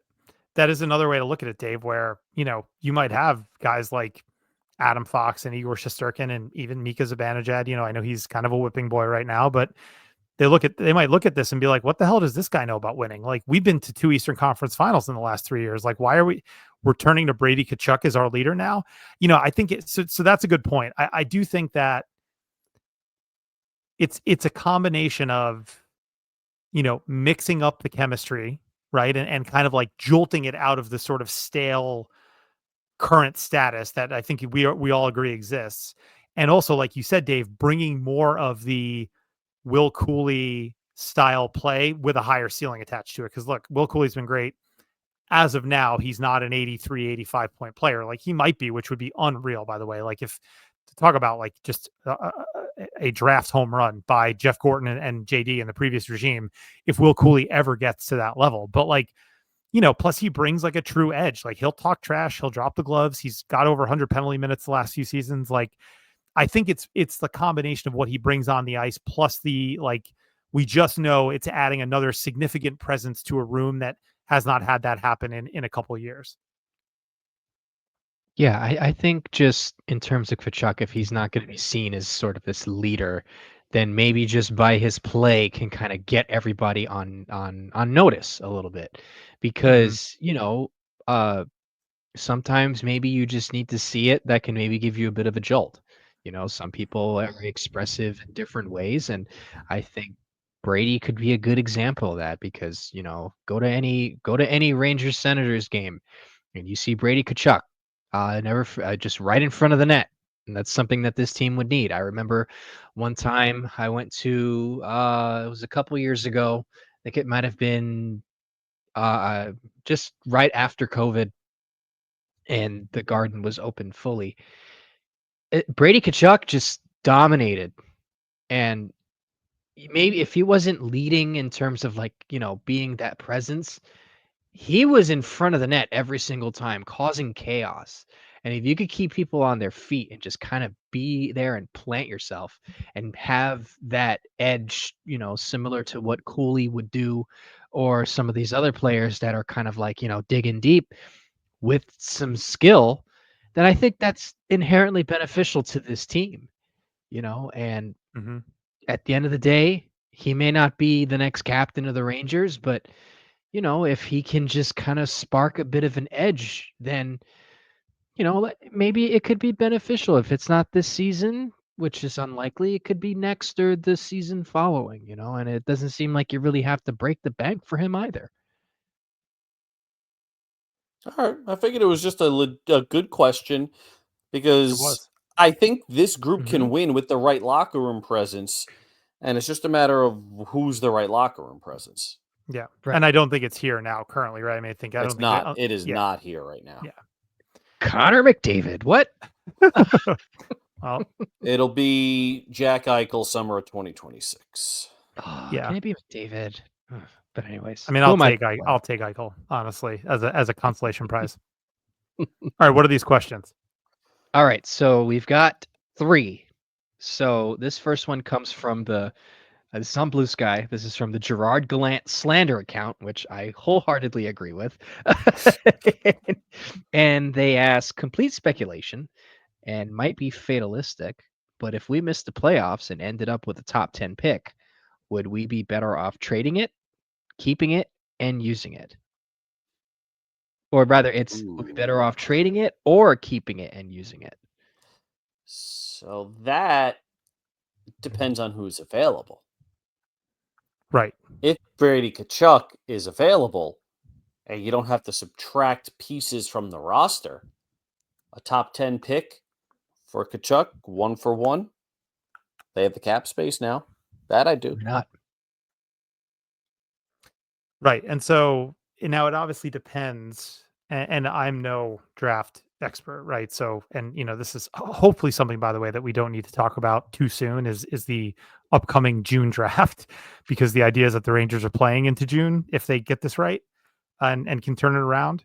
that is another way to look at it, Dave, where, you might have guys like Adam Fox and Igor Shesterkin and even Mika Zibanejad. I know he's kind of a whipping boy right now, but they might look at this and be like, what the hell does this guy know about winning? Like we've been to 2 Eastern Conference finals in the last 3 years. Like, why are we're turning to Brady Tkachuk as our leader now? I think so that's a good point. I do think that it's a combination of, mixing up the chemistry, right? And kind of like jolting it out of the sort of stale current status that I think we all agree exists. And also, like you said, Dave, bringing more of the Will Cooley style play with a higher ceiling attached to it. Because look, Will Cooley's been great. As of now, he's not an 83, 85 point player. Like he might be, which would be unreal, by the way. Like if to talk about like just a draft home run by Jeff Gorton and JD in the previous regime, if Will Cooley ever gets to that level. But like plus he brings like a true edge. Like he'll talk trash, he'll drop the gloves. He's got over 100 penalty minutes the last few seasons. Like I think it's the combination of what he brings on the ice plus the we just know it's adding another significant presence to a room that has not had that happen in a couple of years. Yeah, I think just in terms of Kachuk, if he's not going to be seen as sort of this leader, then maybe just by his play can kind of get everybody on notice a little bit, Mm-hmm. because sometimes maybe you just need to see it. That can maybe give you a bit of a jolt. Some people are very expressive in different ways, and I think Brady could be a good example of that because go to any Rangers Senators game and you see Brady Kachuk, just right in front of the net, and that's something that this team would need. I remember one time I went to it was a couple years ago. I think it might have been just right after COVID, and the Garden was open fully. Brady Kachuk just dominated, and maybe if he wasn't leading in terms of being that presence, he was in front of the net every single time, causing chaos. And if you could keep people on their feet and just kind of be there and plant yourself and have that edge, similar to what Cooley would do, or some of these other players that are kind of digging deep with some skill, then I think that's inherently beneficial to this team, and Mm-hmm. at the end of the day, he may not be the next captain of the Rangers, but if he can just kind of spark a bit of an edge, then, maybe it could be beneficial. If it's not this season, which is unlikely, it could be next or the season following, and it doesn't seem like you really have to break the bank for him either. All right. I figured it was just a good question It because was. I think this group Mm-hmm. can win with the right locker room presence. And it's just a matter of who's the right locker room presence. Yeah. And Right. I don't think it's here now currently, right? I mean, I don't It's think they, not. It is yeah. not here right now. Yeah. Connor McDavid, what? Well, It'll be Jack Eichel summer of 2026. Oh, yeah. can it be McDavid? Ugh. But anyways, I mean, who am I? I'll take Eichel, honestly, as a consolation prize. All right, what are these questions? All right, so we've got three. So this first one comes from this is on Blue Sky. This is from the Gerard Gallant slander account, which I wholeheartedly agree with. And they ask complete speculation and might be fatalistic, but if we missed the playoffs and ended up with a top 10 pick, would we be better off trading it, keeping it, and using it? Or rather, would be better Ooh. off trading it or keeping it and using it. So that depends on who's available. Right. If Brady Kachuk is available and you don't have to subtract pieces from the roster, a top 10 pick for Kachuk, 1-for-1. They have the cap space now. That I do. Why not? Right. And so now it obviously depends, and I'm no draft expert, right? So, and this is hopefully something, by the way, that we don't need to talk about too soon is the upcoming June draft, because the idea is that the Rangers are playing into June if they get this right and can turn it around.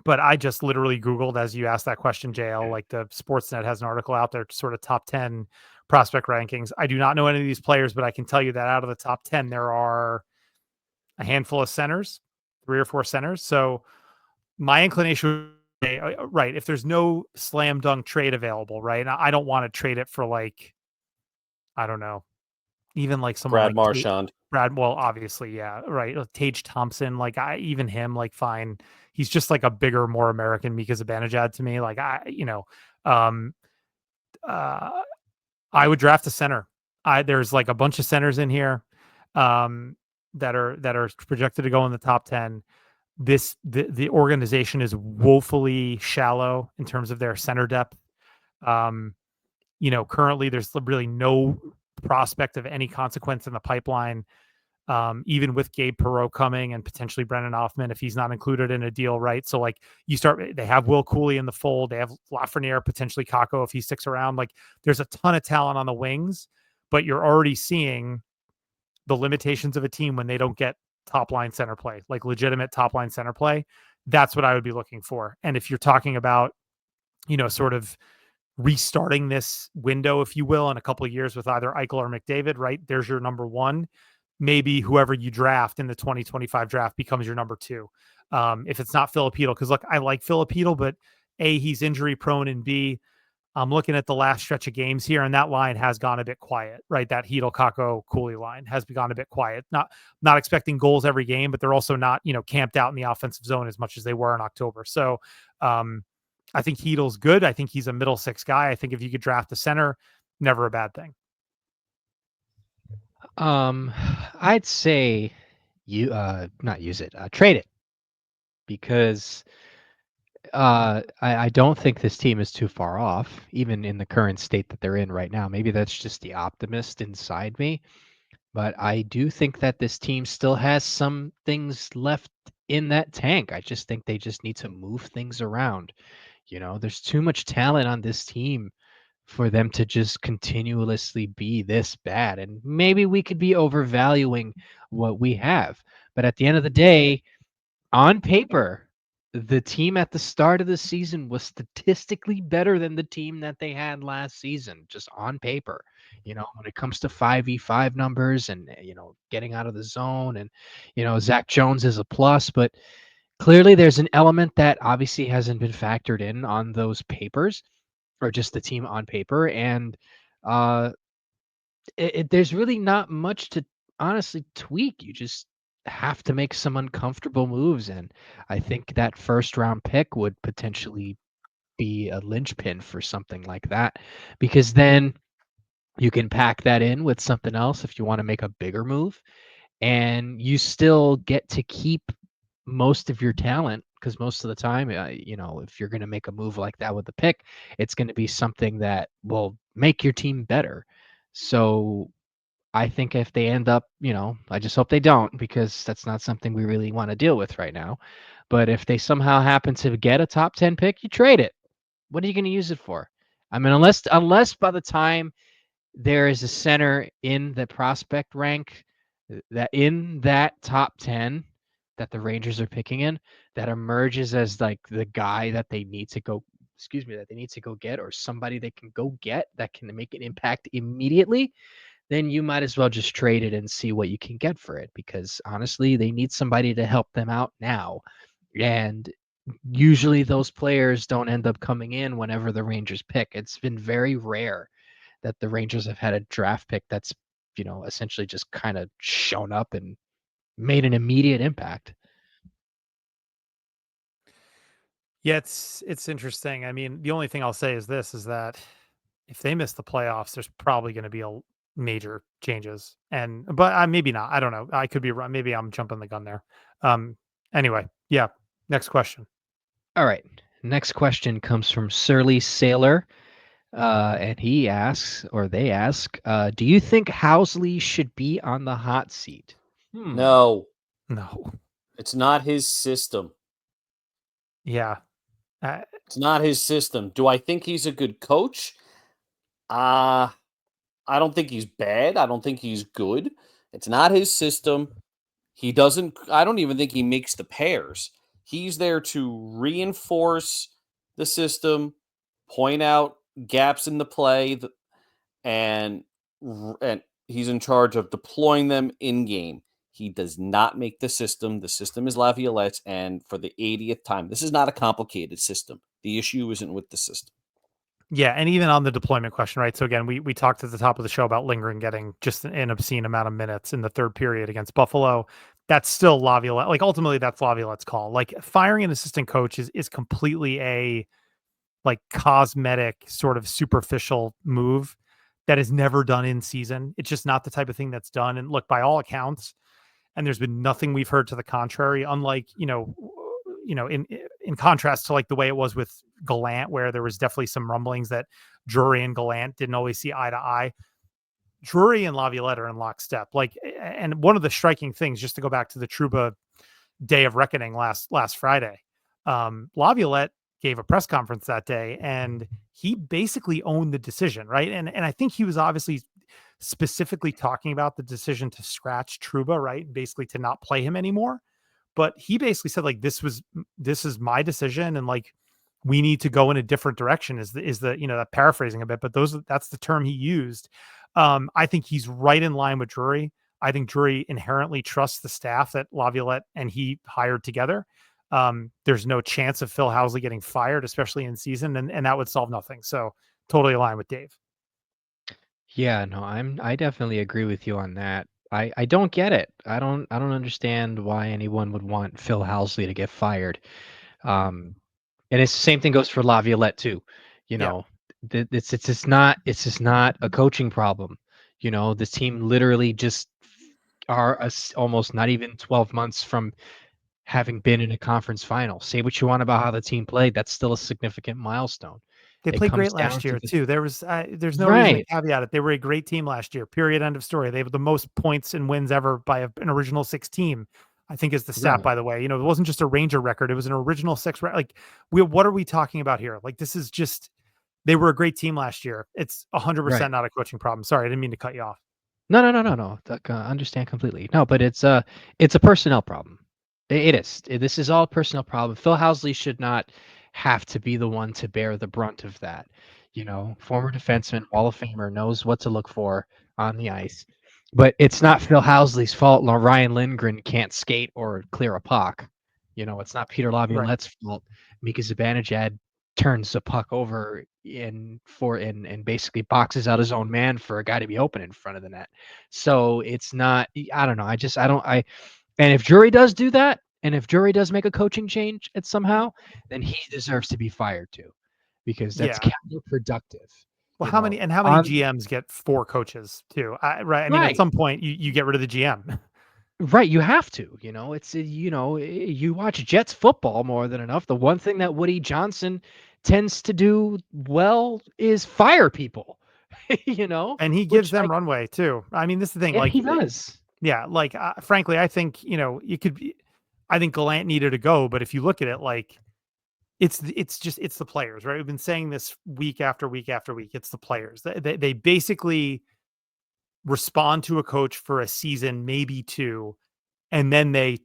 But I just literally Googled as you asked that question, JL, like the Sportsnet has an article out there, sort of top 10 prospect rankings. I do not know any of these players, but I can tell you that out of the top 10, there are a handful of centers, 3 or 4 centers. So my inclination would say, right, if there's no slam dunk trade available, right, and I don't want to trade it for I don't know, even like someone Brad like Marchand. Brad. Well, obviously, yeah, right. Tage Thompson, even him, fine. He's just like a bigger, more American Mika Zibanejad to me. Um, uh, I would draft a center. There's like a bunch of centers in here, um, that are projected to go in the top 10. The organization is woefully shallow in terms of their center depth. Um, currently there's really no prospect of any consequence in the pipeline. Even with Gabe Perreault coming and potentially Brennan Hoffman, if he's not included in a deal, right? So they have Will Cooley in the fold. They have Lafreniere, potentially Kako if he sticks around. There's a ton of talent on the wings, but you're already seeing the limitations of a team when they don't get top line center play, like legitimate top line center play. That's what I would be looking for. And if you're talking about, sort of restarting this window, if you will, in a couple of years with either Eichel or McDavid, right? There's your number one. Maybe whoever you draft in the 2025 draft becomes your number two. If it's not Filipino, because look, I like Filipino, but A, he's injury prone, and B, I'm looking at the last stretch of games here, and that line has gone a bit quiet, right? That Hedel, Kako, Cooley line has gone a bit quiet. Not expecting goals every game, but they're also not, camped out in the offensive zone as much as they were in October. So I think Hedel's good. I think he's a middle six guy. I think if you could draft a center, never a bad thing. I'd say not use it, trade it, because I don't think this team is too far off, even in the current state that they're in right now. Maybe that's just the optimist inside me, but I do think that this team still has some things left in that tank. I just think they just need to move things around. There's too much talent on this team for them to just continuously be this bad. And maybe we could be overvaluing what we have. But at the end of the day, on paper, the team at the start of the season was statistically better than the team that they had last season, just on paper. When it comes to 5v5 numbers and, getting out of the zone, and, Zach Jones is a plus, but clearly there's an element that obviously hasn't been factored in on those papers, or just the team on paper. And uh, there's really not much to honestly tweak. You just have to make some uncomfortable moves. And I think that first round pick would potentially be a linchpin for something like that, because then you can pack that in with something else if you want to make a bigger move, and you still get to keep most of your talent, because most of the time, if you're going to make a move like that with the pick, it's going to be something that will make your team better. So I think if they end up, I just hope they don't, because that's not something we really want to deal with right now. But if they somehow happen to get a top 10 pick, you trade it. What are you going to use it for? I mean, unless by the time there is a center in the prospect rank, that in that top 10 that the Rangers are picking in, that emerges as like the guy that they need to go, that they need to go get, or somebody they can go get that can make an impact immediately, then you might as well just trade it and see what you can get for it, because honestly, they need somebody to help them out now. And usually those players don't end up coming in whenever the Rangers pick. It's been very rare that the Rangers have had a draft pick that's, essentially just kind of shown up and made an immediate impact. Yeah, it's interesting. I mean, the only thing I'll say is this, is that if they miss the playoffs, there's probably going to be a major changes. But maybe not. I don't know. I could be wrong. Maybe I'm jumping the gun there. Anyway, yeah. Next question. All right. Next question comes from Surly Sailor. And he asks, or they ask, do you think Housley should be on the hot seat? No, No. it's not his system. Yeah. It's not his system. Do I think he's a good coach? I don't think he's bad. I don't think he's good. It's not his system. I don't even think he makes the pairs. He's there to reinforce the system, point out gaps in the play, and and he's in charge of deploying them in game. He does not make the system. The system is Laviolette's, and for the 80th time, this is not a complicated system. The issue isn't with the system. Yeah, and even on the deployment question, right? So again, we talked at the top of the show about Lindgren getting just an obscene amount of minutes in the third period against Buffalo. That's still Laviolette. Like ultimately, that's Laviolette's call. Like firing an assistant coach is completely a like cosmetic sort of superficial move that is never done in season. It's just not the type of thing that's done. And look, by all accounts, and there's been nothing we've heard to the contrary, unlike, in contrast to like the way it was with Gallant, where there was definitely some rumblings that Drury and Gallant didn't always see eye to eye. Drury and Laviolette are in lockstep. Like, and one of the striking things, just to go back to the Trouba day of reckoning last Friday, Laviolette gave a press conference that day, and he basically owned the decision, right? And I think he was obviously specifically talking about the decision to scratch Trouba, right? Basically to not play him anymore. But he basically said like this is my decision, and like we need to go in a different direction is the that paraphrasing a bit, but that's the term he used. I think he's right in line with Drury. I think Drury inherently trusts the staff that Laviolette and he hired together. There's no chance of Phil Housley getting fired, especially in season, and that would solve nothing. So totally aligned with Dave. Yeah, no, I definitely agree with you on that. I don't get it. I don't understand why anyone would want Phil Housley to get fired. Um, and it's the same thing goes for Laviolette too. You Yeah. know, it's just not a coaching problem. This team literally just are almost not even 12 months from having been in a conference final. Say what you want about how the team played, that's still a significant milestone. They It played comes great down last to year too. There's no reason to right, caveat it. They were a great team last year. Period. End of story. They have the most points and wins ever by an original six team. I think is the stat, right, by the way. It wasn't just a Ranger record; it was an original six. Like, what are we talking about here? Like, this is just they were a great team last year. It's right. 100% not a coaching problem. Sorry, I didn't mean to cut you off. No, no, no, no, no. Understand completely. No, but it's a personnel problem. It is. This is all a personnel problem. Phil Housley should not have to be the one to bear the brunt of that. Former defenseman, Hall of Famer, knows what to look for on the ice. But it's not Phil Housley's fault. Ryan Lindgren can't skate or clear a puck. It's not Peter Right. Laviolette's fault. Mika Zibanejad turns the puck over and basically boxes out his own man for a guy to be open in front of the net. So it's not. I don't know. I don't. And if Drury does do that, and if Drury does make a coaching change at somehow, then he deserves to be fired too, because that's Yeah. counterproductive. Well, You know, how many on GMs get four coaches too? Right. I mean, at right. some point, you get rid of the GM. Right, you have to. You watch Jets football more than enough. The one thing that Woody Johnson tends to do well is fire people. And he gives Which them runway too. I mean, this is the thing. yeah, Like, he does. yeah, like frankly, I think you could. I think Gallant needed to go, but if you look at it, like it's the players, right? We've been saying this week after week after week. It's the players. They basically respond to a coach for a season, maybe two, and then they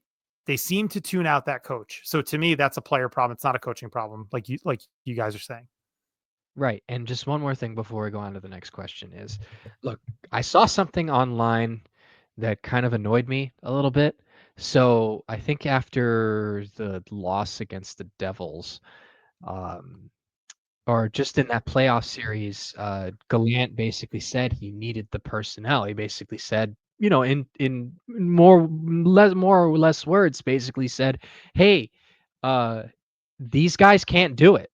seem to tune out that coach. So to me, that's a player problem. It's not a coaching problem, like you guys are saying. Right. And just one more thing before we go on to the next question is, look, I saw something online that kind of annoyed me a little bit. So I think after the loss against the Devils, um, or just in that playoff series, Gallant basically said he needed the personnel. He basically said, in more or less words, basically said, "Hey, uh, these guys can't do it,"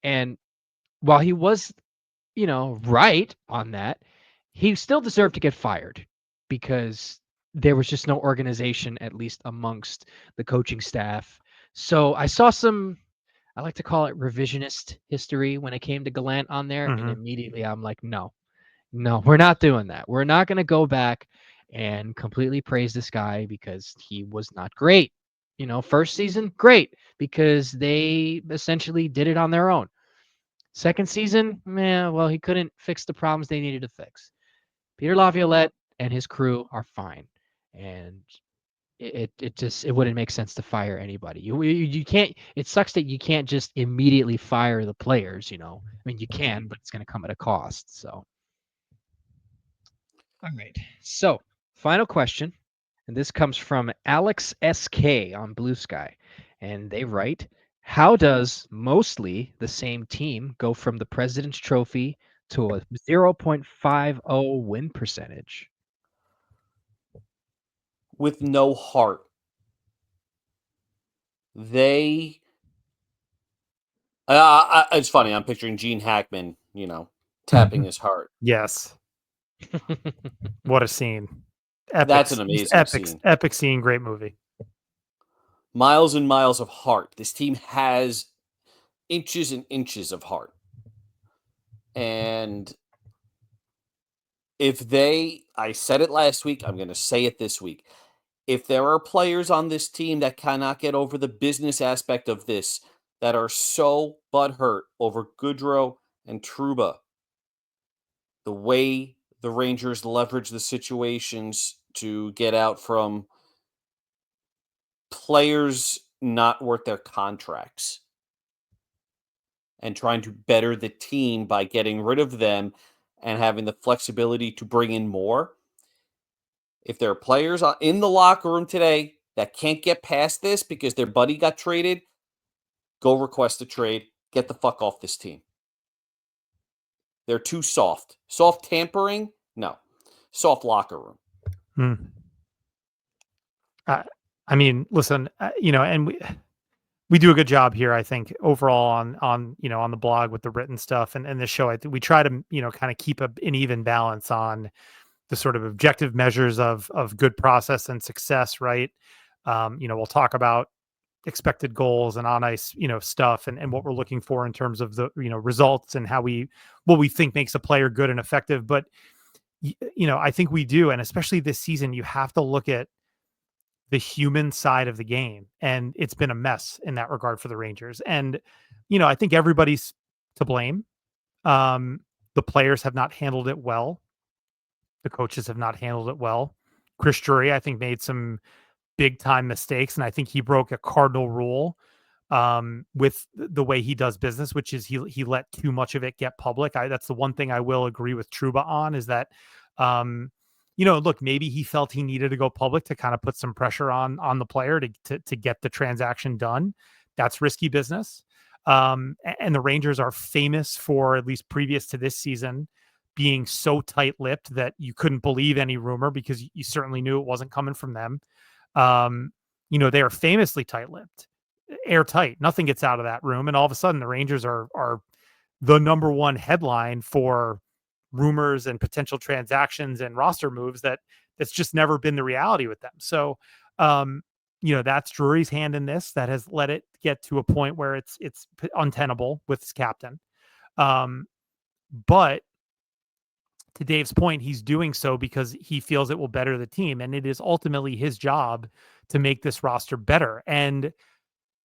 And while he was, right on that, he still deserved to get fired because there was just no organization, at least amongst the coaching staff. So I saw some I like to call it revisionist history when it came to Gallant on there, and Hmm. immediately I'm like, no, no, we're not doing that. We're not going to go back and completely praise this guy because he was not great. First season, great because they essentially did it on their own. Second season, man, well, he couldn't fix the problems they needed to fix. Peter Laviolette and his crew are fine, and it wouldn't make sense to fire anybody. You can't. It sucks that you can't just immediately fire the players. I mean, you can, but it's going to come at a cost. So, all right. So, final question, and this comes from Alex SK on Blue Sky, and they write, "How does mostly the same team go from the President's Trophy to a 0.50 win percentage?" With no heart. They it's funny, I'm picturing Gene Hackman, tapping his heart. Yes. What a scene. That's Epics. an Just amazing epics. scene. Epic scene. Great movie. Miles and miles of heart. This team has inches and inches of heart. And I said it last week, I'm going to say it this week. If there are players on this team that cannot get over the business aspect of this, that are so butthurt over Goodrow and Trouba, the way the Rangers leverage the situations to get out from players not worth their contracts and trying to better the team by getting rid of them and having the flexibility to bring in more. If there are players in the locker room today that can't get past this because their buddy got traded, go request a trade. Get the fuck off this team. They're too soft. Soft tampering? No. Soft locker room. Hmm. I mean, listen, and we do a good job here, I think, overall on on the blog with the written stuff and the show. I think we try to kind of keep an even balance on the sort of objective measures of good process and success, right? We'll talk about expected goals and on ice, stuff and what we're looking for in terms of the results and what we think makes a player good and effective. But I think we do, and especially this season, you have to look at the human side of the game, and it's been a mess in that regard for the Rangers. And I think everybody's to blame. The players have not handled it well. The coaches have not handled it well. Chris Drury, I think, made some big time mistakes, and I think he broke a cardinal rule with the way he does business, which is he let too much of it get public. That's the one thing I will agree with Trouba on is that, look, maybe he felt he needed to go public to kind of put some pressure on the player to get the transaction done. That's risky business. And the Rangers are famous for, at least previous to this season, being so tight-lipped that you couldn't believe any rumor because you certainly knew it wasn't coming from them. They are famously tight-lipped, airtight. Nothing gets out of that room. And all of a sudden the Rangers are the number one headline for rumors and potential transactions and roster moves that's just never been the reality with them. So, that's Drury's hand in this that has let it get to a point where it's untenable with his captain. But to Dave's point, he's doing so because he feels it will better the team. And it is ultimately his job to make this roster better. And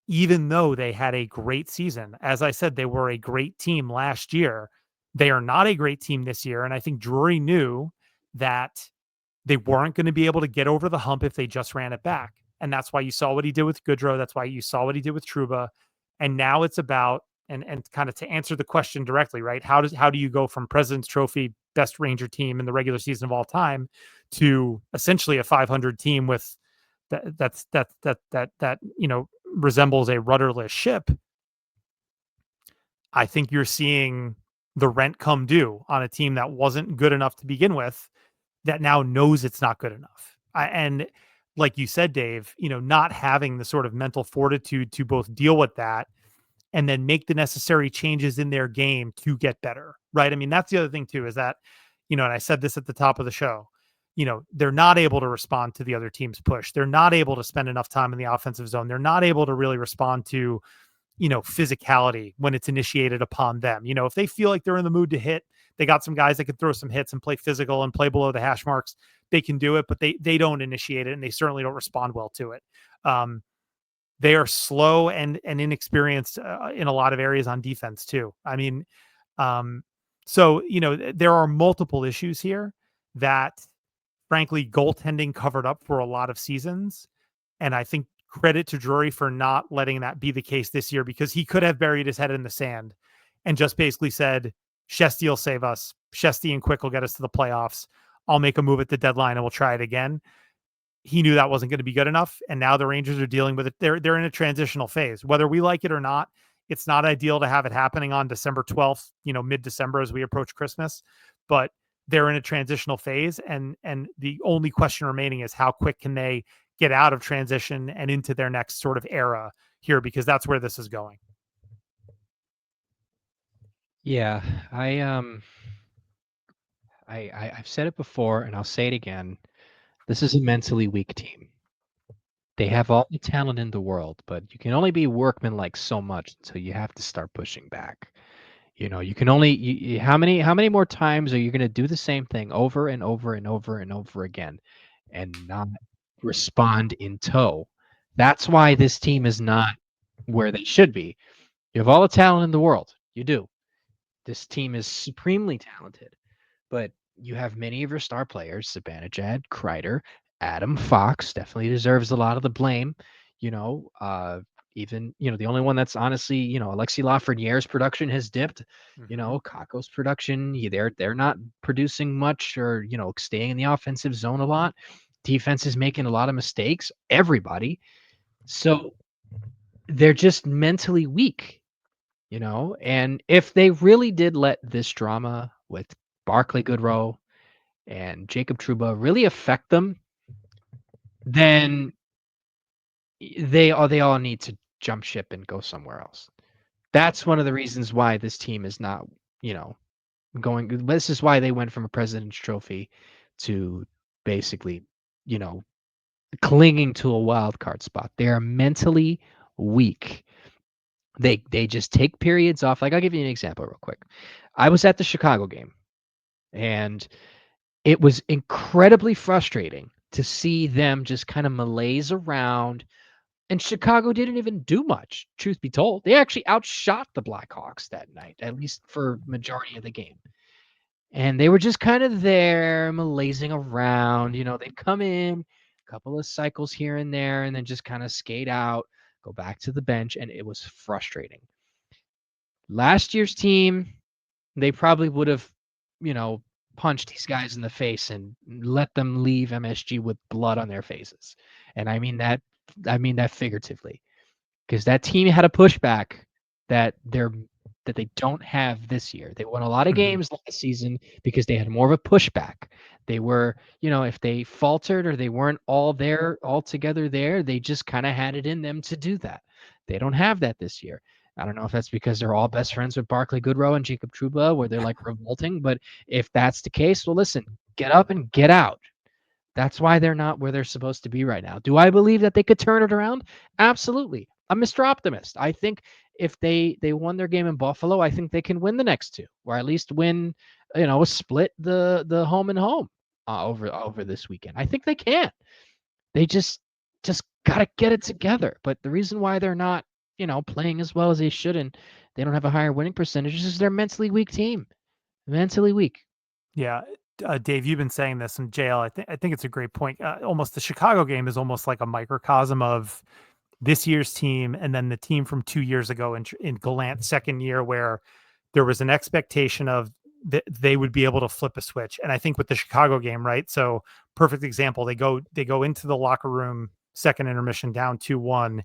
even though they had a great season, as I said, they were a great team last year, they are not a great team this year. And I think Drury knew that they weren't going to be able to get over the hump if they just ran it back. And that's why you saw what he did with Goodrow. That's why you saw what he did with Trouba. And now it's about, and kind of to answer the question directly, right? How do you go from President's Trophy best Ranger team in the regular season of all time to essentially a 500 team with that resembles a rudderless ship? I think you're seeing the rent come due on a team that wasn't good enough to begin with, that now knows it's not good enough. And like you said, Dave, not having the sort of mental fortitude to both deal with that and then make the necessary changes in their game to get better, right? I mean, that's the other thing too, is that, and I said this at the top of the show, they're not able to respond to the other team's push. They're not able to spend enough time in the offensive zone. They're not able to really respond to, physicality when it's initiated upon them. If they feel like they're in the mood to hit, they got some guys that can throw some hits and play physical and play below the hash marks. They can do it, but they don't initiate it, and they certainly don't respond well to it. They are slow and inexperienced in a lot of areas on defense too. I mean, so there are multiple issues here that, frankly, goaltending covered up for a lot of seasons, and I think credit to Drury for not letting that be the case this year, because he could have buried his head in the sand and just basically said, Shesty will save us. Shesty and Quick will get us to the playoffs. I'll make a move at the deadline and we'll try it again. He knew that wasn't going to be good enough. And now the Rangers are dealing with it. They're in a transitional phase, whether we like it or not. It's not ideal to have it happening on December 12th, mid-December as we approach Christmas, but they're in a transitional phase. And the only question remaining is how quick can they get out of transition and into their next sort of era here, because that's where this is going. Yeah, I've said it before and I'll say it again. This is a mentally weak team. They have all the talent in the world, but you can only be workmanlike so much until you have to start pushing back. You can only how many more times are you going to do the same thing over and over and over and over again and not respond in tow? That's why this team is not where they should be. You have all the talent in the world. You do. This team is supremely talented, but you have many of your star players, Zibanejad, Kreider, Adam Fox definitely deserves a lot of the blame. You know, even the only one that's honestly, Alexi Lafreniere's production has dipped. Kako's production, they're not producing much, or staying in the offensive zone a lot. Defense is making a lot of mistakes. Everybody, so they're just mentally weak. And if they really did let this drama with Barclay Goodrow and Jacob Trouba really affect them, then they all need to jump ship and go somewhere else. That's one of the reasons why this team is not, going. This is why they went from a President's Trophy to basically, you know, clinging to a wild card spot. They are mentally weak. They just take periods off. Like, I'll give you an example real quick. I was at the Chicago game, and it was incredibly frustrating to see them just kind of malaise around. And Chicago didn't even do much, truth be told. They actually outshot the Blackhawks that night, at least for majority of the game. And they were just kind of there, malazing around. They'd come in, a couple of cycles here and there, and then just kind of skate out, go back to the bench, and it was frustrating. Last year's team, they probably would have, punched these guys in the face and let them leave MSG with blood on their faces. And I mean that figuratively, because that team had a pushback that they don't have this year. They won a lot of games last season because they had more of a pushback. They were, if they faltered or they weren't all together there, they just kind of had it in them to do that. They don't have that this year. I don't know if that's because they're all best friends with Barclay Goodrow and Jacob Trouba, where they're like revolting. But if that's the case, well, listen, get up and get out. That's why they're not where they're supposed to be right now. Do I believe that they could turn it around? Absolutely. I'm Mr. Optimist. I think if they won their game in Buffalo, I think they can win the next two, or at least win, split the home and home over this weekend. I think they can. They just got to get it together. But the reason why they're not, playing as well as they should, and they don't have a higher winning percentage, is they're a mentally weak team. Mentally weak. Yeah. Dave, you've been saying this, and JL, I think it's a great point. Almost the Chicago game is almost like a microcosm of this year's team, and then the team from 2 years ago in Gallant's second year, where there was an expectation of that they would be able to flip a switch. And I think with the Chicago game, right? So perfect example, they go into the locker room, second intermission, down 2-1.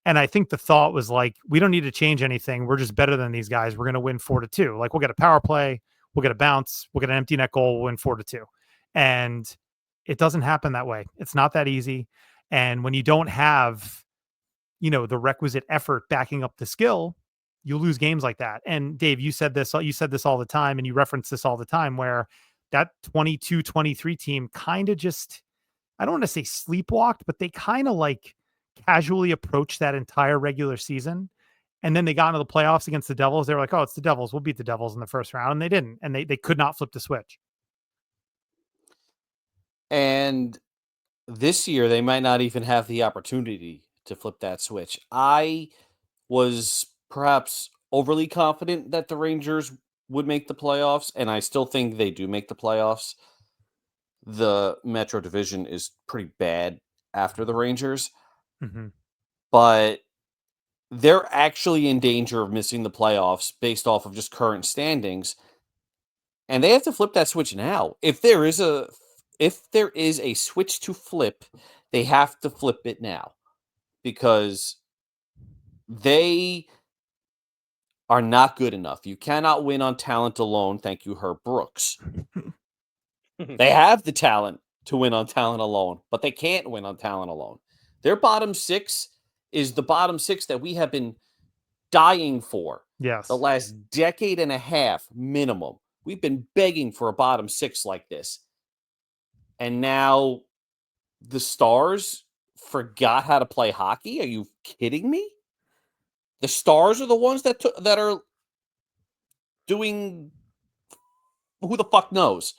And I think the thought was like, we don't need to change anything. We're just better than these guys. We're going to win 4-2. Like, we'll get a power play, we'll get a bounce, we'll get an empty net goal, we'll win 4-2. And it doesn't happen that way. It's not that easy. And when you don't have, the requisite effort backing up the skill, you lose games like that. And Dave, you said this all the time, and you reference this all the time, where that 22-23 team kind of just, I don't want to say sleepwalked, but they kind of like casually approached that entire regular season. And then they got into the playoffs against the Devils. They were like, oh, it's the Devils. We'll beat the Devils in the first round. And they didn't. And they could not flip the switch. And this year, they might not even have the opportunity to flip that switch. I was perhaps overly confident that the Rangers would make the playoffs, and I still think they do make the playoffs. The Metro Division is pretty bad after the Rangers, but they're actually in danger of missing the playoffs based off of just current standings, and they have to flip that switch now. If there is a switch to flip, they have to flip it now, because they are not good enough. You cannot win on talent alone. Thank you, Herb Brooks. They have the talent to win on talent alone, but they can't win on talent alone. Their bottom six is the bottom six that we have been dying for. Yes. The last decade and a half minimum. We've been begging for a bottom six like this. And now the Stars forgot how to play hockey? Are you kidding me? The Stars are the ones that are doing who the fuck knows.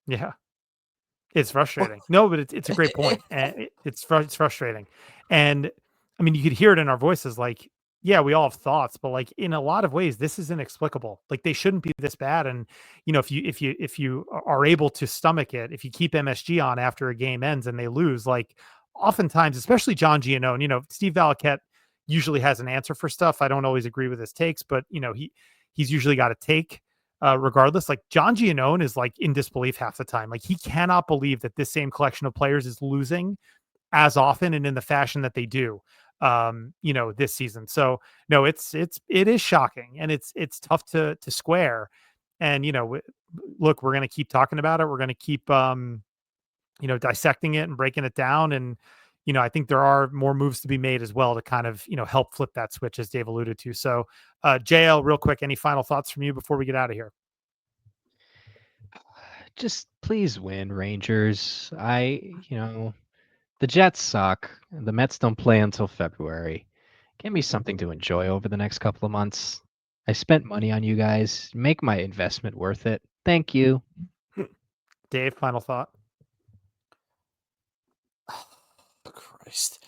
Yeah. It's frustrating. No, but it's a great point. And it's frustrating. And I mean, you could hear it in our voices. Like, yeah, we all have thoughts, but like in a lot of ways, this is inexplicable. Like they shouldn't be this bad. And if you are able to stomach it, if you keep MSG on after a game ends and they lose, like oftentimes, especially John Giannone, Steve Valiquette usually has an answer for stuff. I don't always agree with his takes, but he's usually got a take. Regardless, like John Giannone is like in disbelief half the time. Like he cannot believe that this same collection of players is losing as often and in the fashion that they do this season. So no, it is shocking and it's tough to square. And look, we're going to keep talking about it. We're going to keep dissecting it and breaking it down. And I think there are more moves to be made as well to kind of help flip that switch, as Dave alluded to. So JL, real quick, any final thoughts from you before we get out of here? Just please win, Rangers. The Jets suck. The Mets don't play until February. Give me something to enjoy over the next couple of months. I spent money on you guys. Make my investment worth it. Thank you. Dave, final thought. Oh, Christ.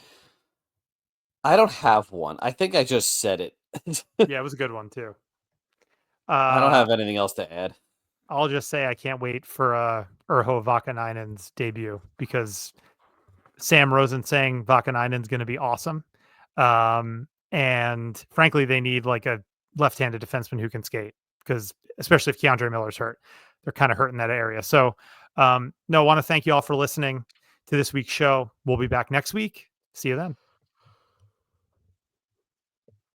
I don't have one. I think I just said it. Yeah, it was a good one too. I don't have anything else to add. I'll just say I can't wait for Urho Vakanainen's debut because Sam Rosen saying Vakanainen's going to be awesome. And frankly, they need like a left-handed defenseman who can skate because especially if Keandre Miller's hurt, they're kind of hurting that area. So no, I want to thank you all for listening to this week's show. We'll be back next week. See you then.